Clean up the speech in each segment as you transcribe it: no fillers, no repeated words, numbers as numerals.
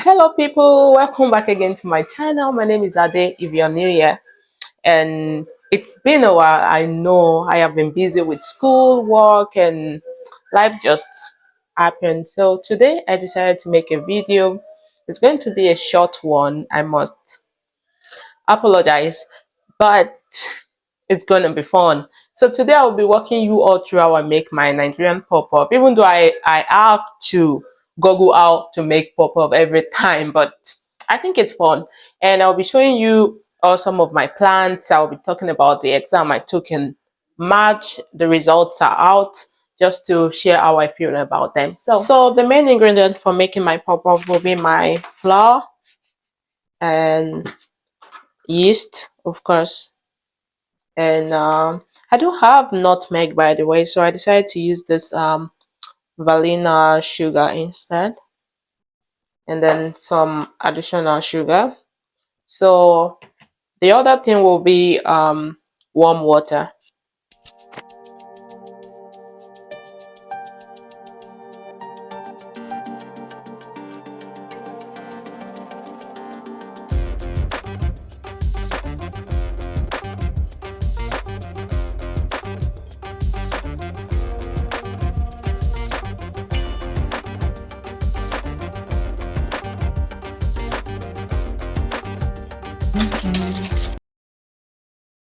Hello people, welcome back again to my channel. My name is Ade if you're new here, and it's been a while. I know I have been busy with school, work, and life just happened. So today I decided to make a video. It's going to be a short one. I must apologize, but it's gonna be fun. So today I will be walking you all through how I make my Nigerian pop-up, even though I have to Google how to make pop-up every time, but I think it's fun. And I'll be showing you some of my plans. I'll be talking about the exam I took in March. The results are out, just to share how I feel about them. So the main ingredient for making my pop-up will be my flour and yeast, of course. And I do have nutmeg, by the way, so I decided to use this vanilla sugar instead, and then some additional sugar. So the other thing will be warm water.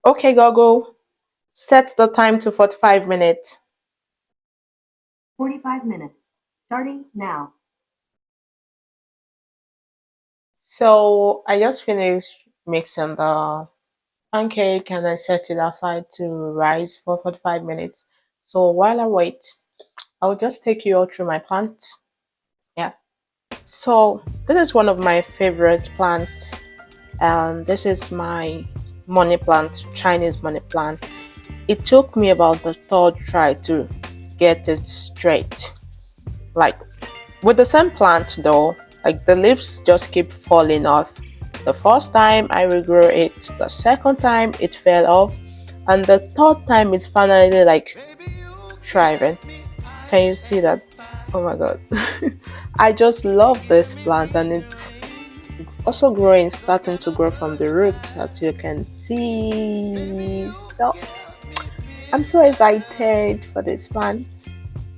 Okay, Google, set the time to 45 minutes. 45 minutes, starting now. So I just finished mixing the pancake and I set it aside to rise for 45 minutes. So while I wait, I'll just take you all through my plants. Yeah. So this is one of my favorite plants. This is my money plant, Chinese money plant. It took me about the third try to get it straight. Like with the same plant though, like the leaves just keep falling off. The first time I regrew it, the second time it fell off, and the third time it's finally like thriving. Can you see that? Oh my god. I just love this plant, and it's also growing, starting to grow from the roots, as you can see. So I'm so excited for this plant.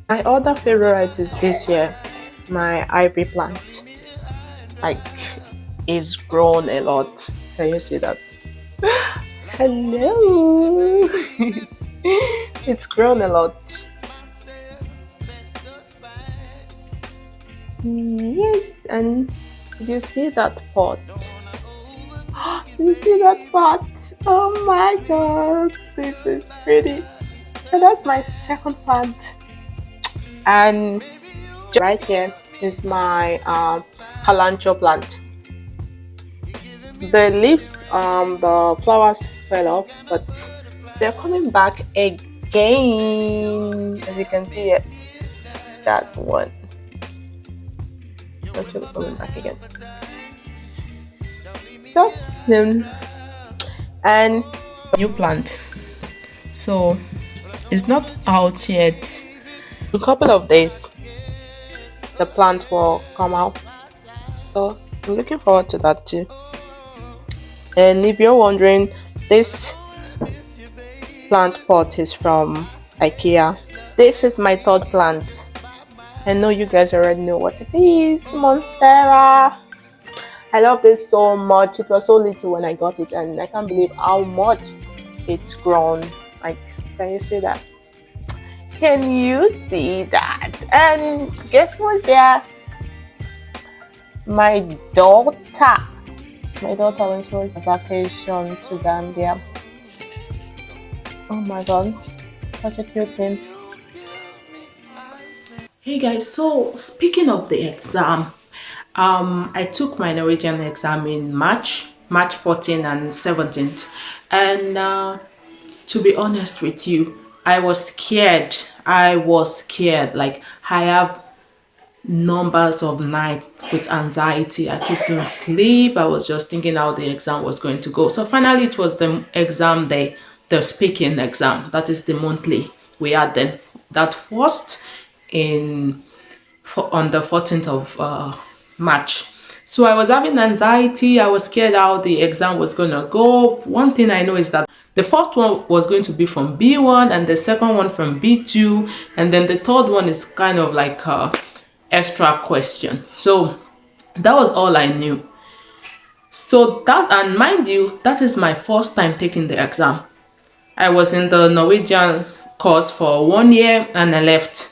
My other favorite is this year, my ivy plant. Like, it's grown a lot. Can you see that? Hello. It's grown a lot. Yes, and you see that pot? You see that pot? Oh my god, this is pretty. And that's my second plant. And right here is my kalanchoe plant. The leaves, the flowers fell off, but they're coming back again. As you can see it, that one. Actually coming back again. Stop soon. And new plant. So it's not out yet. In a couple of days, the plant will come out. So I'm looking forward to that too. And if you're wondering, this plant pot is from IKEA. This is my third plant. I know you guys already know what it is. Monstera. I love this so much. It was so little when I got it, and I can't believe how much it's grown. Like, can you see that? Can you see that? And guess who's here? My daughter. My daughter went to a vacation to Gambia. Oh my god, such a cute thing. Hey guys, so speaking of the exam, I took my Norwegian exam in March 14th and 17th, and to be honest with you, I was scared. Like, I have numbers of nights with anxiety. I couldn't sleep. I was just thinking how the exam was going to go. So finally it was the exam day, the speaking exam. That is the monthly. We had then that first on the 14th of March. So I was having anxiety. I was scared how the exam was going to go. One thing I know is that the first one was going to be from B1 and the second one from B2. And then the third one is kind of like a extra question. So that was all I knew. So that, and mind you, that is my first time taking the exam. I was in the Norwegian course for 1 year and I left.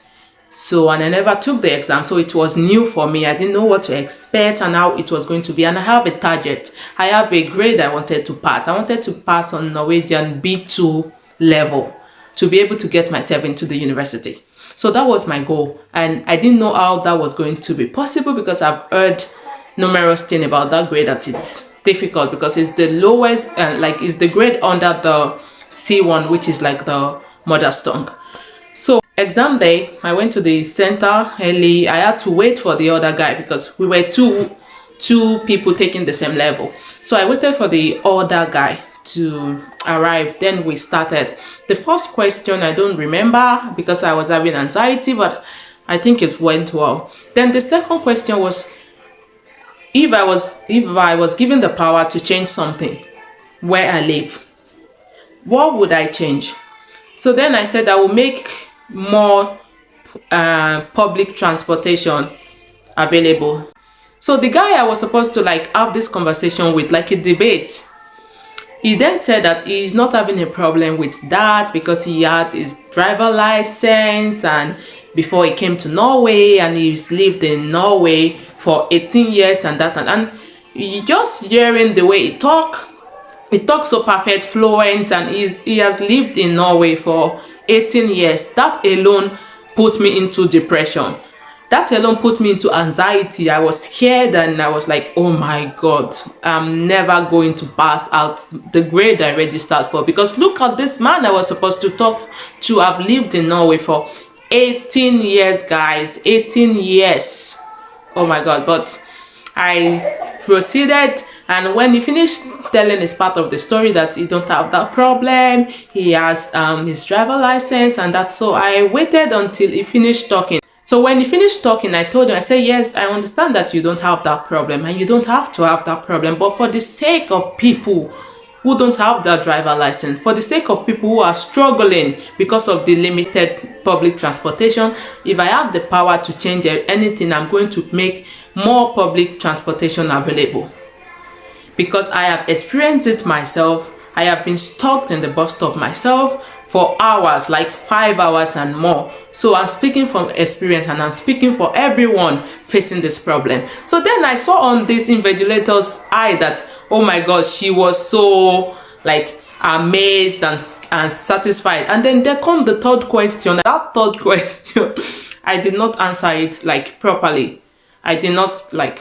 So, and I never took the exam. So it was new for me. I didn't know what to expect and how it was going to be. And I have a target. I have a grade I wanted to pass. I wanted to pass on Norwegian B2 level to be able to get myself into the university. So that was my goal. And I didn't know how that was going to be possible because I've heard numerous things about that grade, that it's difficult because it's the lowest, like it's the grade under the C1, which is like the mother tongue. So exam day, I went to the center early. I had to wait for the other guy because we were two people taking the same level. So I waited for the other guy to arrive. Then we started. The first question I don't remember because I was having anxiety, but I think it went well. Then the second question was, if I was given the power to change something where I live, what would I change? So then I said I will make more public transportation available. So the guy I was supposed to like have this conversation with, like a debate, he then said that he's not having a problem with that because he had his driver license and before he came to Norway, and he's lived in Norway for 18 years and that, and just hearing the way he talks so perfect, fluent, and he has lived in Norway for 18 years. That alone put me into depression. That alone put me into anxiety. I was scared and I was like, oh my God, I'm never going to pass out the grade I registered for. Because look at this man I was supposed to talk to. I've lived in Norway for 18 years, guys. 18 years. Oh my God. But I proceeded, and when he finished telling his part of the story that he don't have that problem, he has his driver license and that. So I waited until he finished talking. So when he finished talking, I told him, I said, yes, I understand that you don't have that problem and you don't have to have that problem, but for the sake of people who don't have that driver license, for the sake of people who are struggling because of the limited public transportation, if I have the power to change anything, I'm going to make more public transportation available. Because I have experienced it myself. I have been stuck in the bus stop myself for hours, like 5 hours and more. So I'm speaking from experience and I'm speaking for everyone facing this problem. So then I saw on this invigilator's eye that, oh my God, she was so like amazed and satisfied. And then there come the third question. That third question, I did not answer it like properly. I did not like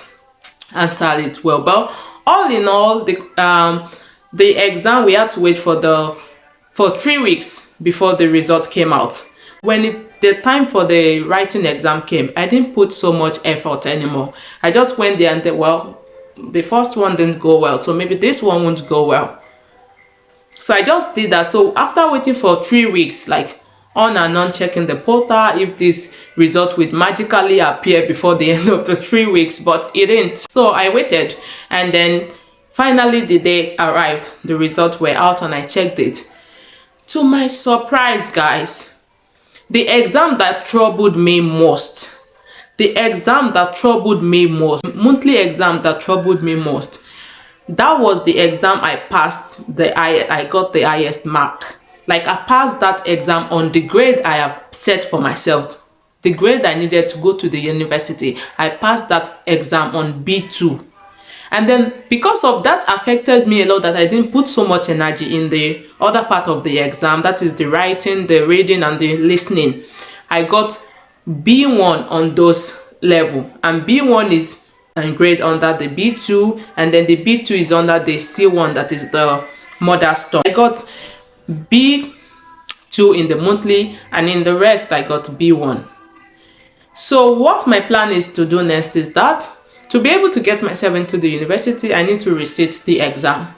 answer it well. But all in all, the exam, we had to wait for 3 weeks before the result came out. When the time for the writing exam came, I didn't put so much effort anymore. I just went there and said, well, the first one didn't go well, so maybe this one won't go well. So I just did that. So after waiting for 3 weeks, like on and on checking the portal if this result would magically appear before the end of the 3 weeks, but it didn't. So I waited, and then finally the day arrived. The results were out and I checked it. To my surprise, guys, the exam that troubled me most, monthly exam that troubled me most, that was the exam I passed. I got the highest mark. Like, I passed that exam on the grade I have set for myself, the grade I needed to go to the university. I passed that exam on B2. And then because of that affected me a lot, that I didn't put so much energy in the other part of the exam, that is the writing, the reading, and the listening. I got B1 on those level, and B1 is a grade under the B2, and then the B2 is under the C1, that is the mother tongue. I got B2 in the monthly, and in the rest I got B1. So what my plan is to do next is that to be able to get myself into the university, I need to resit the exam.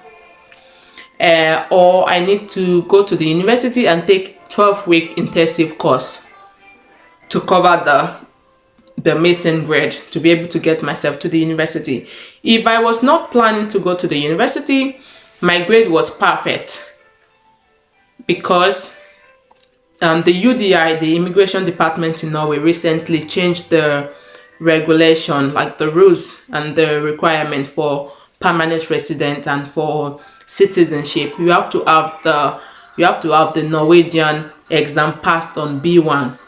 Or I need to go to the university and take 12-week intensive course to cover the missing grade to be able to get myself to the university. If I was not planning to go to the university, my grade was perfect because the UDI, the Immigration Department in Norway, recently changed the regulation, like the rules and the requirement for permanent resident and for citizenship. You have to have the Norwegian exam passed on B1.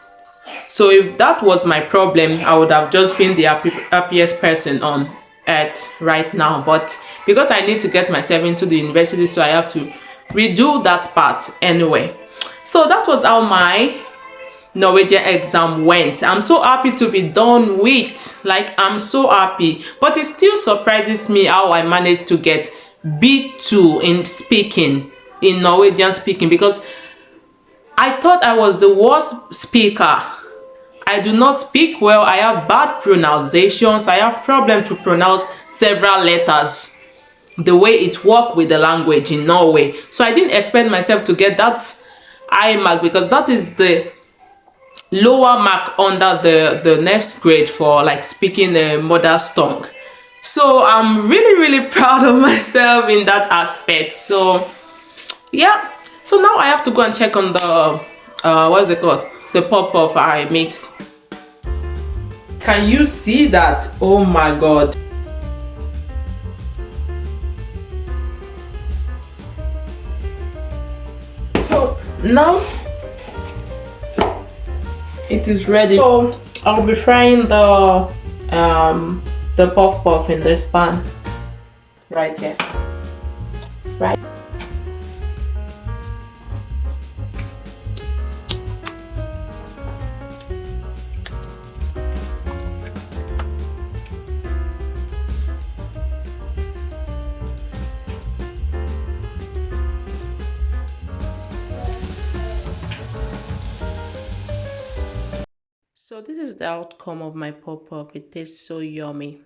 So if that was my problem, I would have just been the happiest person on earth right now. But because I need to get myself into the university, so I have to redo that part anyway. So that was how my Norwegian exam went. I'm so happy to be done with. Like, I'm so happy. But it still surprises me how I managed to get B2 in speaking, in Norwegian speaking, because I thought I was the worst speaker. I do not speak well. I have bad pronunciations. I have problem to pronounce several letters the way it works with the language in Norway. So I didn't expect myself to get that high mark, because that is the lower mark under the next grade for like speaking a mother's tongue. So I'm really proud of myself in that aspect. So yeah, so now I have to go and check on the what's it called, the pop-up I mixed. Can you see that? Oh my god. So now it is ready. So I'll be frying the puff puff in this pan right here. Right. So this is the outcome of my pop-up. It tastes so yummy.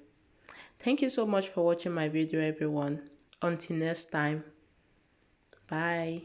Thank you so much for watching my video, everyone. Until next time. Bye.